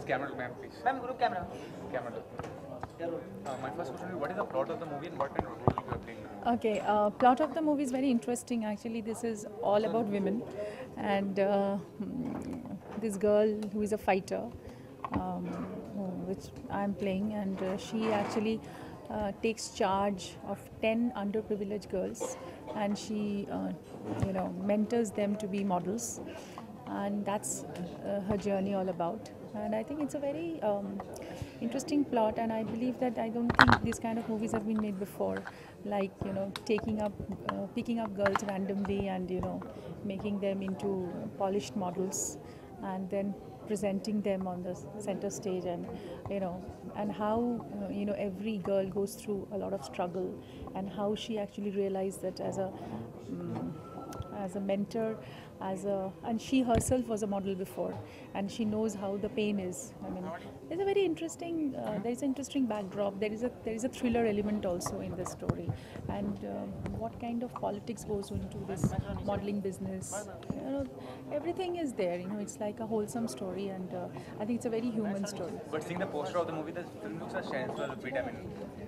camera look, ma'am, please. Ma'am, group camera. Camera look. My first question is, what is the plot of the movie and what kind of role you are playing? Okay, plot of the movie is very interesting. Actually, this is all about women, and this girl who is a fighter, um, which I'm playing, and she actually takes charge of 10 underprivileged girls, and she, mentors them to be models, and that's her journey all about. And I think it's a very interesting plot, and I believe that I don't think these kind of movies have been made before, like picking up girls randomly and making them into polished models, and then presenting them on the center stage, and and how every girl goes through a lot of struggle, and how she actually realized that as a mentor, and she herself was a model before, and she knows how the pain is. I mean, there's a very interesting there is an interesting backdrop. There is a thriller element also in the story, and what kind of politics goes into this modeling business. Everything is there. It's like a wholesome story, and I think it's a very human story. But seeing the poster of the movie, the film looks sensual a bit. I mean,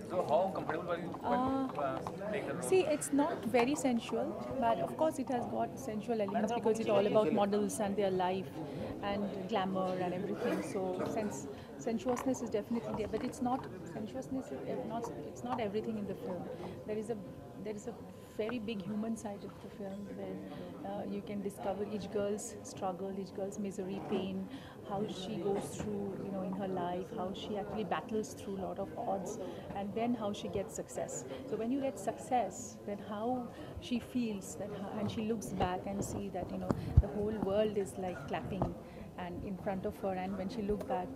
so how comfortable were you playing the role? See, it's not very sensual, but of course it has got sensual elements because it's all about models and their life and glamour and everything. So sensuousness is definitely there, but it's not sensuousness. It's not everything in the film. There is a very big human side of the film where you can discover each girl's struggle, each girl's misery, pain, how she goes through, in her life, how she actually battles through a lot of odds, and then how she gets success. So when you get success, then how she feels that, and she looks back and see that, the whole world is like clapping and in front of her, and when she looks back,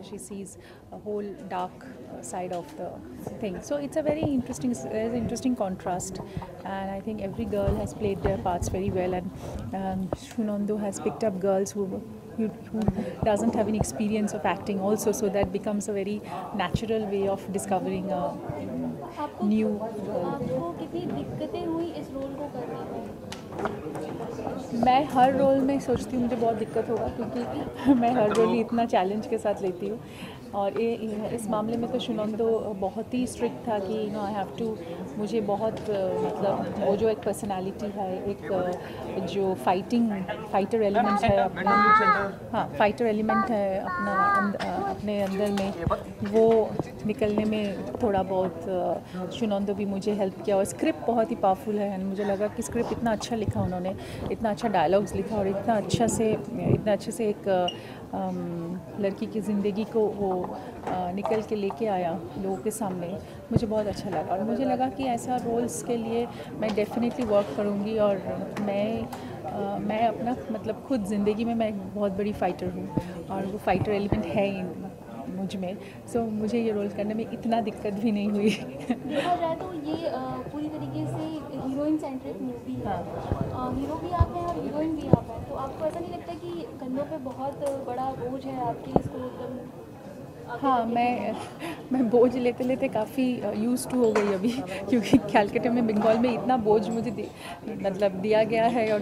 she sees a whole dark side of the thing. So it's a very interesting, there's an interesting contrast, and I think every girl has played their parts very well, and Shunando has picked up girls who doesn't have any experience of acting also, so that becomes a very natural way of discovering a new role. आपको कितनी दिक्कतें हुई इस role को करने में? मैं हर role में सोचती हूँ मुझे बहुत दिक्कत होगा, क्योंकि मैं हर रोल ही इतना चैलेंज के साथ लेती हूँ, और इस मामले में तो शुनंदो बहुत ही स्ट्रिक्ट था कि आई हैव टू, मुझे बहुत मतलब वो जो एक पर्सनालिटी है, एक जो फाइटर एलिमेंट है अपना, हाँ फाइटर एलिमेंट है अपने अंदर में, वो निकलने में थोड़ा बहुत शुनंदो भी मुझे हेल्प किया, और स्क्रिप्ट बहुत ही पावरफुल है, एंड मुझे लगा कि स्क्रिप्ट इतना अच्छा लिखा उन्होंने, इतना अच्छा डायलॉग्स लिखा, और इतना अच्छे से एक लड़की की ज़िंदगी को वो निकल के लेके आया लोगों के सामने, मुझे बहुत अच्छा लगा, और मुझे लगा कि ऐसा रोल्स के लिए मैं डेफिनेटली वर्क करूँगी, और मैं अपना मतलब खुद ज़िंदगी में मैं एक बहुत बड़ी फ़ाइटर हूँ, और वो फाइटर एलिमेंट है ही मुझ में, सो मुझे ये रोल करने में इतना दिक्कत भी नहीं हुई। देखा जाए तो ये पूरी तरीके से हीरोइन सेंट्रिक मूवी है, हीरो भी आप हैं और हीरोइन भी आप हैं, तो आपको ऐसा नहीं लगता कि कंधों पे बहुत बड़ा बोझ है आपके इसको एकदम? हाँ, मैं बोझ लेते लेते काफ़ी यूज़ टू हो गई अभी, क्योंकि कैलकाटा में बंगाल में इतना बोझ मुझे मतलब दिया गया है, और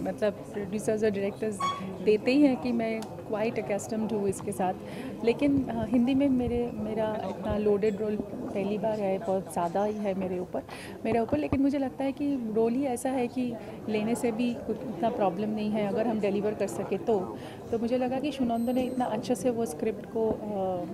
मतलब प्रोड्यूसर्स और डायरेक्टर्स देते ही हैं कि मैं क्वाइट अकस्टम्ड हूँ इसके साथ, लेकिन हिंदी में मेरा इतना लोडेड रोल पहली बार है, बहुत ज़्यादा ही है मेरे ऊपर, लेकिन मुझे लगता है कि रोल ही ऐसा है कि लेने से भी कुछ इतना प्रॉब्लम नहीं है अगर हम डिलीवर कर सके तो मुझे लगा कि शुनंदो ने इतना अच्छे से वो स्क्रिप्ट को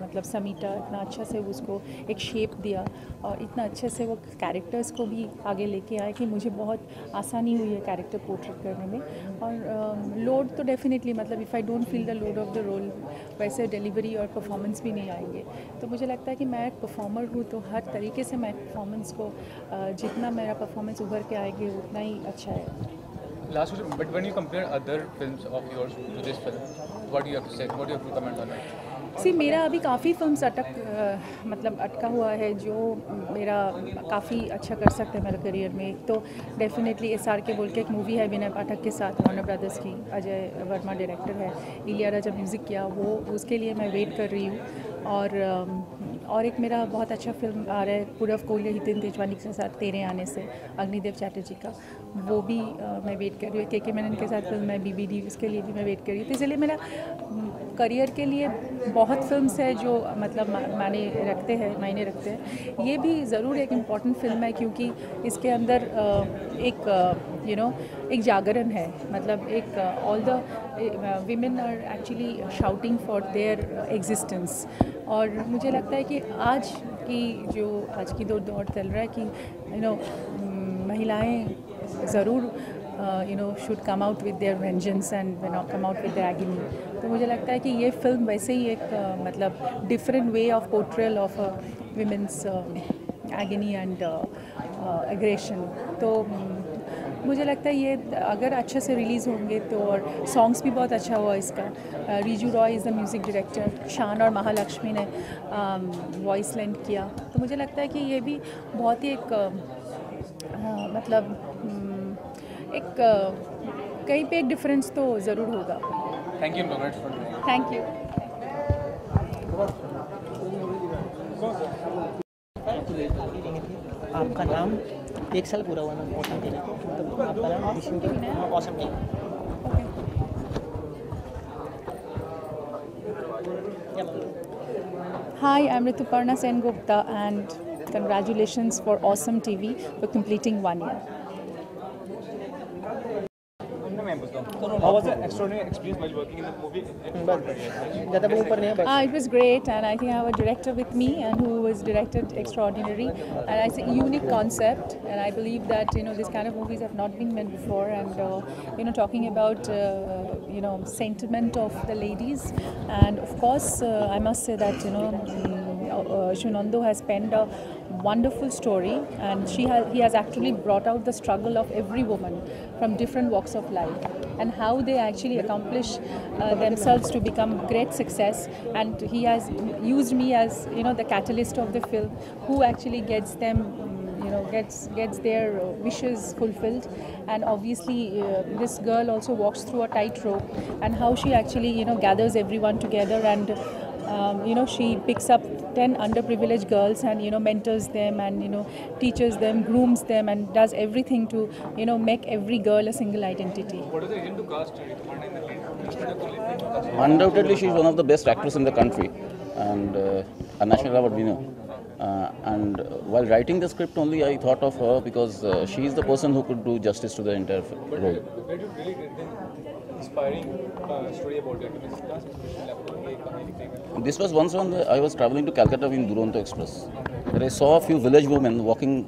मतलब समीटा, इतना अच्छा से उसको एक शेप दिया, और इतना अच्छे से वो कैरेक्टर्स को भी आगे लेके आए कि मुझे बहुत आसानी हुई है कैरेक्टर पोर्ट्रेट करने में, और लोड तो डेफिनेटली, मतलब if I don't feel the load of the role, वैसे डिलीवरी और परफॉर्मेंस भी नहीं आएंगे, तो मुझे लगता है कि मैं एक परफॉर्मर हूँ, तो हर तरीके से मैं परफॉर्मेंस को जितना मेरा परफॉर्मेंस उभर के आएगी उतना ही अच्छा है। Last question, but when you compare other films of yours to this film, what do you have to say? What do you have to comment on it? सी मेरा अभी काफ़ी फिल्म्स अटका हुआ है जो मेरा काफ़ी अच्छा कर सकते हैं मेरे करियर में। एक तो डेफिनेटली SRK बोल के एक मूवी है विनय पाठक के साथ, वार्नर ब्रदर्स की, अजय वर्मा डायरेक्टर है, इलियाराजा म्यूज़िक किया, वो उसके लिए मैं वेट कर रही हूँ। और एक मेरा बहुत अच्छा फिल्म आ रहा है पूरव कोहली हितेन तेजवानी के साथ, तेरे आने से, अग्निदेव चैटर्जी का, वो भी मैं वेट कर रही हूँ। के मेनन के साथ फिल्म है BBD, उसके लिए भी मैं वेट कर रही हूँ। तो इसलिए मेरा करियर के लिए बहुत फिल्म्स है जो मतलब मायने रखते हैं। ये भी ज़रूर एक इम्पॉर्टेंट फिल्म है क्योंकि इसके अंदर एक एक जागरण है, मतलब एक all the women are actually shouting for their existence. और मुझे लगता है कि आज की दौर चल रहा है कि महिलाएं ज़रूर should come out with their vengeance and come out with their agony। तो मुझे लगता है कि ये फिल्म वैसे ही एक मतलब different way of portrayal of women's agony and aggression. तो मुझे लगता है ये अगर अच्छे से रिलीज़ होंगे तो, और सॉन्ग्स भी बहुत अच्छा हुआ इसका। Riju Roy is the music director, शान और महालक्ष्मी ने वॉइस लेंड किया। तो मुझे लगता है कि ये भी बहुत ही एक मतलब एक कहीं पे एक डिफरेंस तो ज़रूर होगा। Thank you congrats for thank you. आपका नाम 1 साल पूरा हुआ ना ऑसम टीवी को, तो आपका नाम awesome TV awesome TV. Hi, I'm Rituparna Sengupta and congratulations for Awesome TV for completing 1 year. How was the extraordinary experience while working in the movie? ज़्यादा वो ऊपर नहीं है बस। It was great, and I think I have a director with me and who was directed extraordinary, and it's a unique concept, and I believe that this kind of movies have not been made before, and talking about sentiment of the ladies, and of course I must say that Shunando has penned a wonderful story, and he has actually brought out the struggle of every woman from different walks of life and how they actually accomplish themselves to become great success. And he has used me as the catalyst of the film, who actually gets them gets their wishes fulfilled. And obviously this girl also walks through a tightrope, and how she actually gathers everyone together, and she picks up 10 underprivileged girls and mentors them, and teaches them, grooms them, and does everything to make every girl a single identity. What is the reason to cast Rituparna in the lead? Undoubtedly, she is one of the best actresses in the country, and a national award winner. And while writing the script only, I thought of her because she is the person who could do justice to the entire role. Where did you really get the inspiring story about it? This was once when I was traveling to Calcutta in Duronto Express, where I saw a few village women walking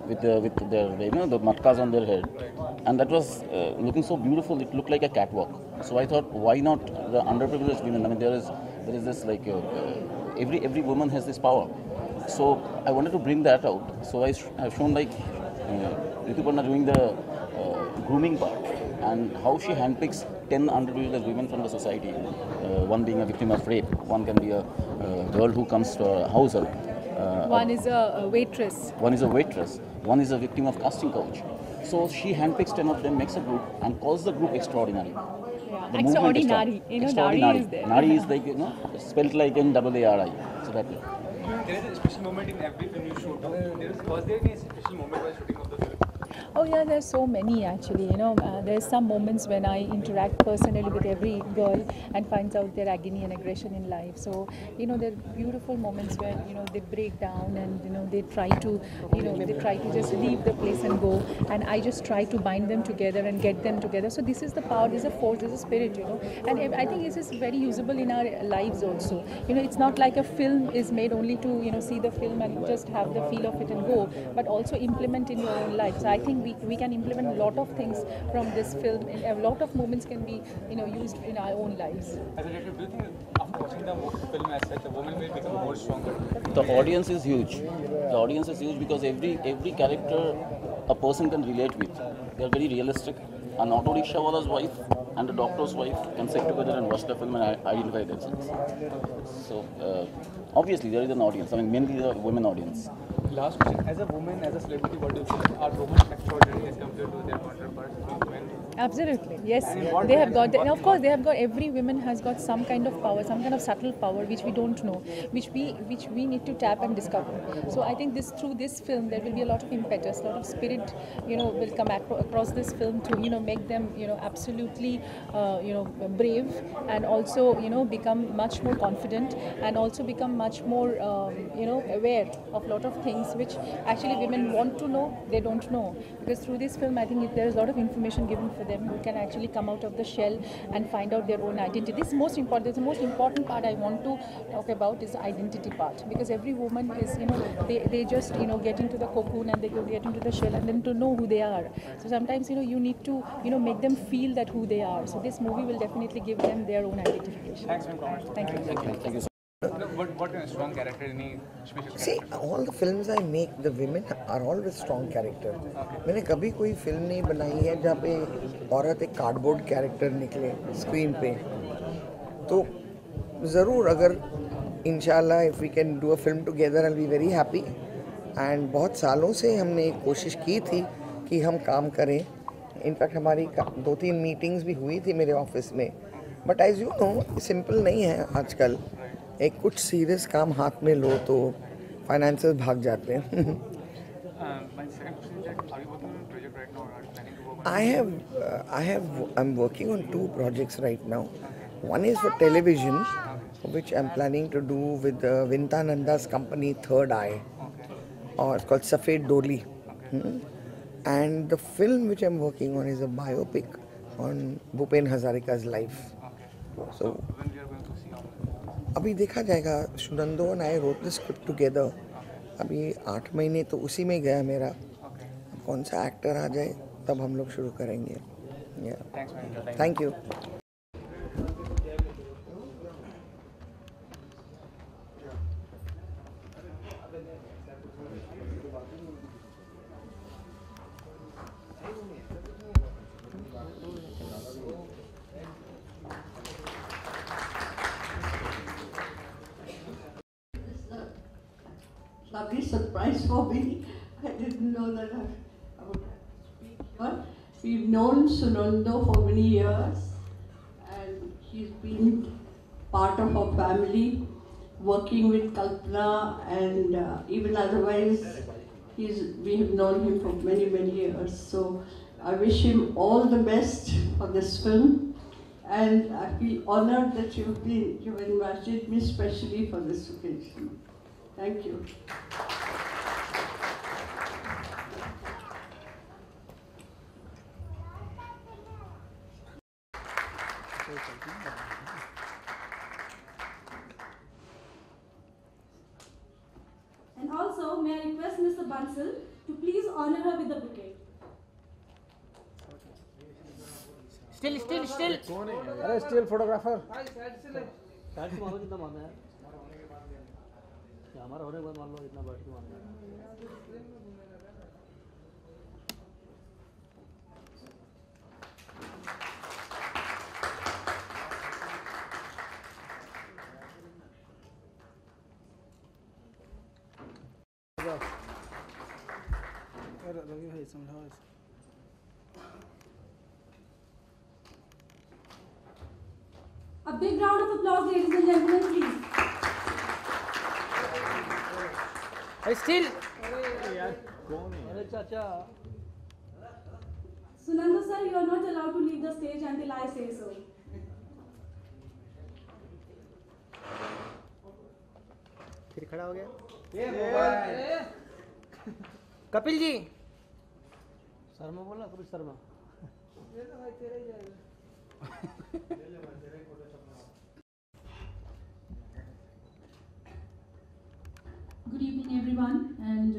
with their the matkas on their head, and that was looking so beautiful. It looked like a catwalk. So I thought, why not the underprivileged women? I mean, there is this like every woman has this power. So I wanted to bring that out. So I have shown like Rituparna doing the grooming part, and how she handpicks 10 underprivileged women from the society. One being a victim of rape, one can be a girl who comes to a house help. One is a waitress. One is a waitress. One is a victim of casting couch. So she handpicks 10 of them, makes a group, and calls the group extraordinary. Yeah. The movement Extraordinary. Nari is there. Nari is like spelled like N-A-A-R-I. So that way. There is a special moment in every film you shoot. Was there any special moment while shooting of the film? Oh yeah, there's so many actually. There's some moments when I interact personally with every girl and finds out their agony and aggression in life. So there are beautiful moments where they break down, and they try to just leave the place and go, and I just try to bind them together and get them together. So this is the power, this is a force, this is a spirit, and I think this is very usable in our lives also. It's not like a film is made only to see the film and just have the feel of it and go, but also implement in your own life. So I think we can implement a lot of things from this film, and a lot of moments can be used in our own lives. As a director, do you think after watching the film as such, the woman will become more stronger? The audience is huge. The audience is huge because every character a person can relate with. They are very realistic. An auto rickshawala's wife and a doctor's wife can sit together and watch the film and identify themselves. So obviously there is an audience. I mean, mainly the women audience. Last question: as a woman, as a celebrity, what do you think? Are women extraordinary as compared to their counterparts, men? Absolutely, yes. They have got, of course, they have got. Every woman has got some kind of power, some kind of subtle power which we don't know, which we need to tap and discover. So I think through this film there will be a lot of impetus, a lot of spirit, will come across this film to make them absolutely brave, and also become much more confident, and also become much more aware of a lot of things which actually women want to know, they don't know, because through this film I think there is a lot of information given for them who can actually come out of the shell and find out their own identity. This is most important. The most important part I want to talk about is the identity part, because every woman is they just get into the cocoon and they get into the shell and then to know who they are. So sometimes you need to make them feel that who they are. So this movie will definitely give them their own identification. Thanks for comments. Thank you. Thank you. What a strong character, any special character? See, all the films I make, the women are always strong character. मैंने कभी कोई film नहीं बनाई है जहाँ पे औरत एक कार्डबोर्ड कैरेक्टर निकले स्क्रीन पे. तो ज़रूर अगर इंशाल्लाह if we can do a film together I'll be very happy. And बहुत सालों से हमने एक कोशिश की थी कि हम काम करें. इनफैक्ट हमारी 2-3 मीटिंग्स भी हुई थी मेरे ऑफिस में. But as you know simple नहीं है आजकल. एक कुछ सीरियस काम हाथ में लो तो फाइनेंसेस भाग जाते हैं. My second question is that are you working on a project right now, or are you planning to work on I'm working on 2 projects right now. One is for television, which I'm planning to do with Vinta Nanda's company Third Eye, or it's called Safed Doli. And the film which I'm working on is a biopic on Bhupen Hazarika's life. So when we are going to see all अभी देखा जाएगा. Sunando and I wrote the script together. अभी 8 महीने तो उसी में गया मेरा. अब कौन सा एक्टर आ जाए तब हम लोग शुरू करेंगे. Thanks, man. Thank you. Lovely surprise for me. I didn't know that I would speak here. We've known Sunando for many years, and he's been part of our family, working with Kalpana, and even otherwise, we have known him for many, many years. So I wish him all the best for this film, and I feel honored that you've invited me specially for this occasion. Thank you. And also, may I request Mr. Bansal to please honor her with a bouquet. Still. अरे still photographer हमारा होने के बाद मान लो इतना बैठ के मारना रवि भाई समझाओ. A big round of applause, ladies and gentlemen, please. Still. Sunanda sir, you are not allowed to leave the stage until I say so. फिर खड़ा हो गया. कपिल जी. शर्मा बोला Kapil Sharma. Good evening, everyone, and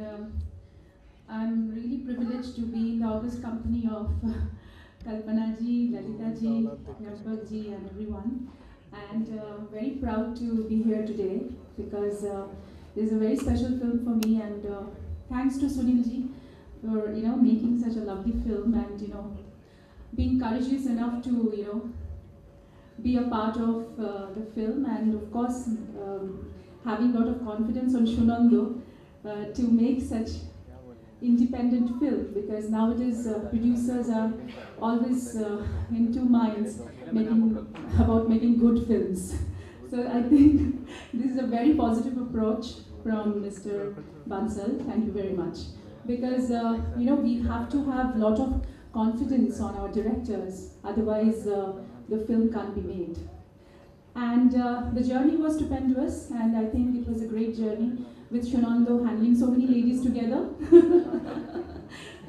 I'm really privileged to be in the august company of Kalpana ji, Lalita ji, Yashpal ji, and everyone. And very proud to be here today because this is a very special film for me. And thanks to Sunil ji for making such a lovely film and being courageous enough to be a part of the film, and of course having a lot of confidence on Shunando to make such independent film, because nowadays producers are always in two minds about making good films. So I think this is a very positive approach from Mr. Bansal. Thank you very much. Because we have to have a lot of confidence on our directors, otherwise the film can't be made. And the journey was stupendous, and I think it was a great journey with Shunando handling so many ladies together.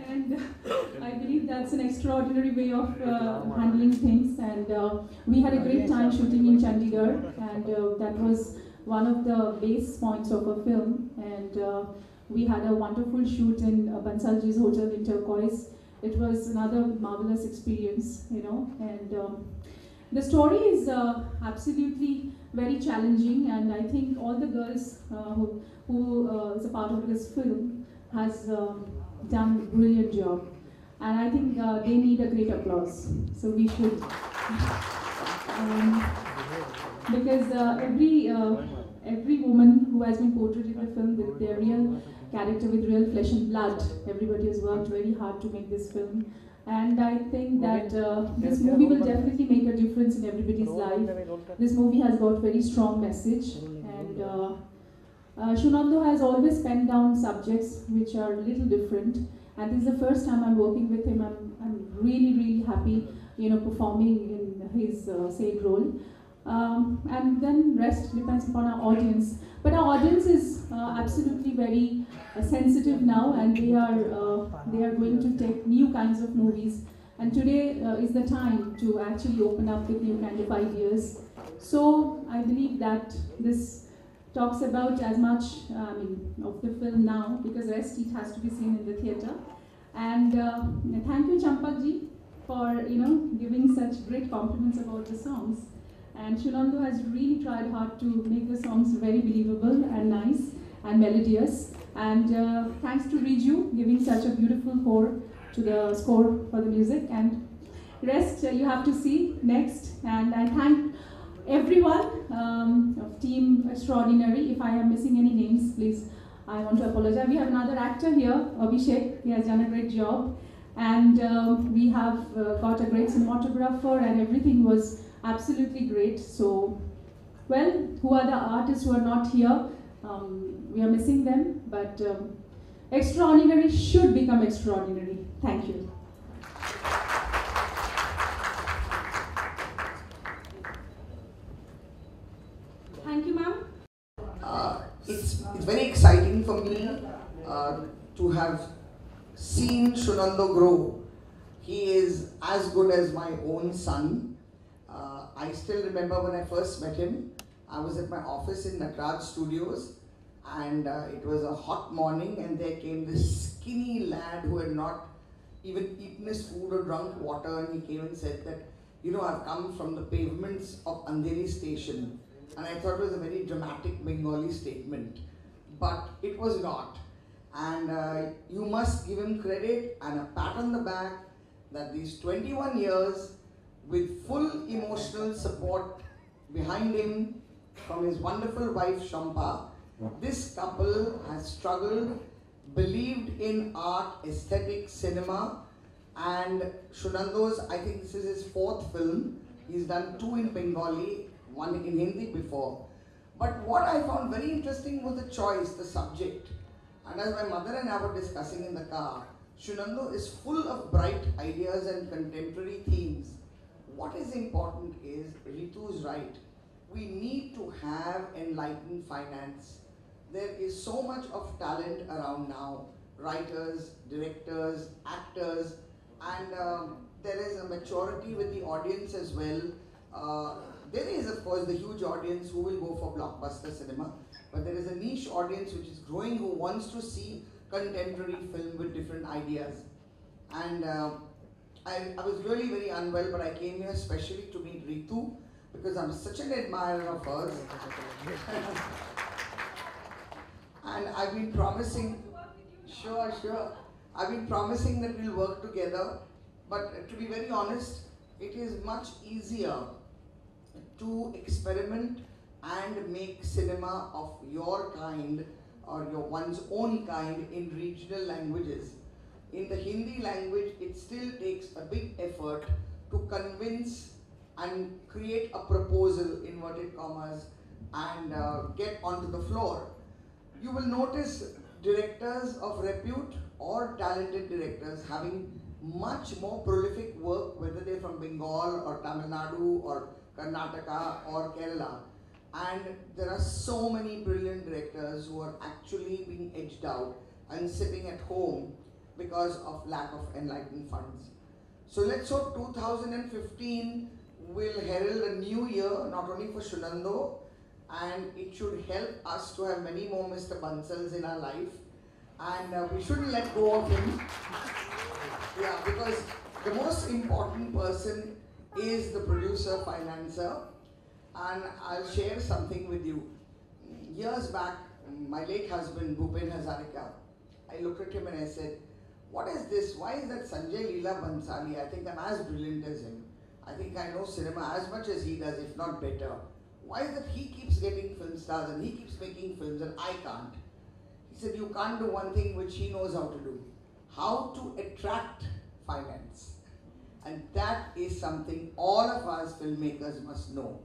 And I believe that's an extraordinary way of handling things. And we had a great time shooting in Chandigarh, and that was one of the base points of a film. And we had a wonderful shoot in Bansalji's hotel in Turquoise. It was another marvelous experience, and the story is absolutely very challenging, and I think all the girls who is a part of this film has done a brilliant job, and I think they need a great applause. So we should, because every woman who has been portrayed in the film with their real character, with real flesh and blood, everybody has worked very hard to make this film. And I think that this movie will definitely make a difference in everybody's life. This movie has got very strong message, and Shunando has always penned down subjects which are a little different. And this is the first time I'm working with him. I'm really, really happy, performing in his said role. And then rest depends upon our audience. But our audience is absolutely very sensitive now, and they are going to take new kinds of movies. And today is the time to actually open up with new kind of ideas. So I believe that this talks about as much of the film now, because the rest it has to be seen in the theatre. And thank you, Champakji, for giving such great compliments about the songs. And Shunando has really tried hard to make the songs very believable and nice and melodious. And thanks to Riju giving such a beautiful score for the music. And rest you have to see next. And I thank everyone of Team Extraordinary. If I am missing any names, please, I want to apologize. We have another actor here, Abhishek. He has done a great job. And we have got a great cinematographer, and everything was absolutely great. So, well, who are the artists who are not here? We are missing them, but extraordinary should become extraordinary. Thank you. Thank you, ma'am. It's very exciting for me to have seen Shunando grow. He is as good as my own son. I still remember when I first met him. I was at my office in Natraj Studios, and it was a hot morning, and there came this skinny lad who had not even eaten his food or drunk water, and he came and said that, I've come from the pavements of Andheri station. And I thought it was a very dramatic Bengali statement, but it was not. And you must give him credit and a pat on the back that these 21 years with full emotional support behind him from his wonderful wife Shampa, this couple has struggled, believed in art, aesthetic, cinema, and Shunando's, I think this is his 4th film. He's done 2 in Bengali, 1 in Hindi before. But what I found very interesting was the choice, the subject. And as my mother and I were discussing in the car, Shunando is full of bright ideas and contemporary themes. What is important is, Ritu is right, we need to have enlightened finance. There is so much of talent around now, writers, directors, actors, and there is a maturity with the audience as well. There is, of course, the huge audience who will go for blockbuster cinema, but there is a niche audience which is growing who wants to see contemporary film with different ideas. And I was really very unwell, but I came here especially to meet Ritu because I'm such an admirer of hers. And I've been promising, sure, I've been promising that we'll work together, but to be very honest, it is much easier to experiment and make cinema of your kind or your one's own kind in regional languages. In the Hindi language, it still takes a big effort to convince and create a proposal, inverted commas, and get onto the floor. You will notice directors of repute or talented directors having much more prolific work, whether they're from Bengal or Tamil Nadu or Karnataka or Kerala. And there are so many brilliant directors who are actually being edged out and sitting at home because of lack of enlightened funds. So let's hope 2015 will herald a new year, not only for Shunando, and it should help us to have many more Mr. Bansals in our life. And we shouldn't let go of him. Yeah, because the most important person is the producer, financer. And I'll share something with you. Years back, my late husband, Bhupen Hazarika, I looked at him and I said, what is this? Why is that Sanjay Leela Bhansali? I think I'm as brilliant as him. I think I know cinema as much as he does, if not better. Why is it he keeps getting film stars and he keeps making films and I can't? He said, you can't do one thing which he knows how to do. How to attract finance. And that is something all of us filmmakers must know.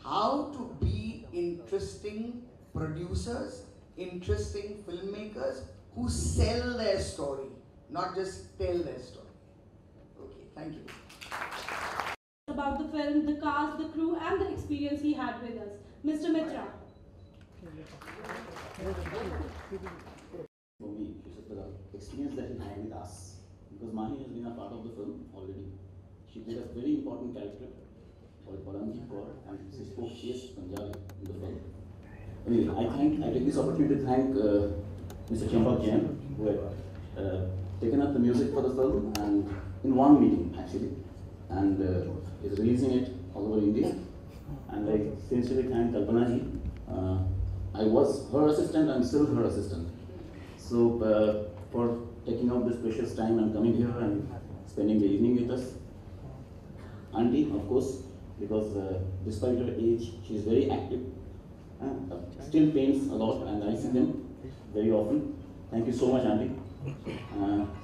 How to be interesting producers, interesting filmmakers who sell their story, not just tell their story. Okay, thank you. About the film, the cast, the crew, and the experience he had with us. Mr. Mitra. For me, the experience that he had with us, because Mahi has been a part of the film already. She played a very important character called Paramjit Kaur, and she spoke CS Punjabi in the film. Anyway, I take this opportunity to thank Mr. Champak Jain, who had taken up the music for the film, and in one meeting actually, and is releasing it all over India. And I sincerely thank Kalpana ji. I was her assistant, I'm still her assistant. So for taking out this precious time and coming here and spending the evening with us. Auntie, of course, because despite her age, she is very active. Still paints a lot, and I see them very often. Thank you so much, Auntie.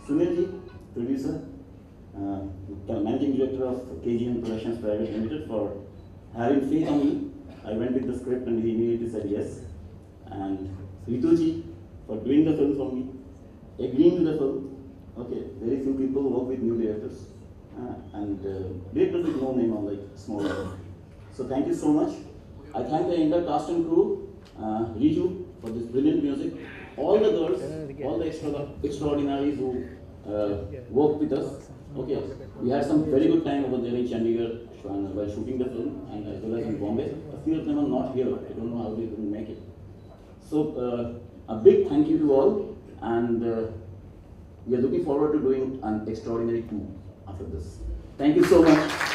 Sunil ji, producer, managing director of KGM Productions Private Limited, for having faith on me. I went with the script and he immediately said yes. And Ritu ji, for doing the film for me, agreeing to the film. Okay, very few people work with new directors. And directors with no name, unlike small level. So thank you so much. I thank the entire cast and crew, Riju, for this brilliant music. All the girls, all the extraordinaries who worked with us. Okay, we had some very good time over there in Chandigarh while shooting the film, and as well as in Bombay. A few of them are not here. I don't know how they couldn't make it. So a big thank you to all, and we are looking forward to doing an extraordinary 2 after this. Thank you so much.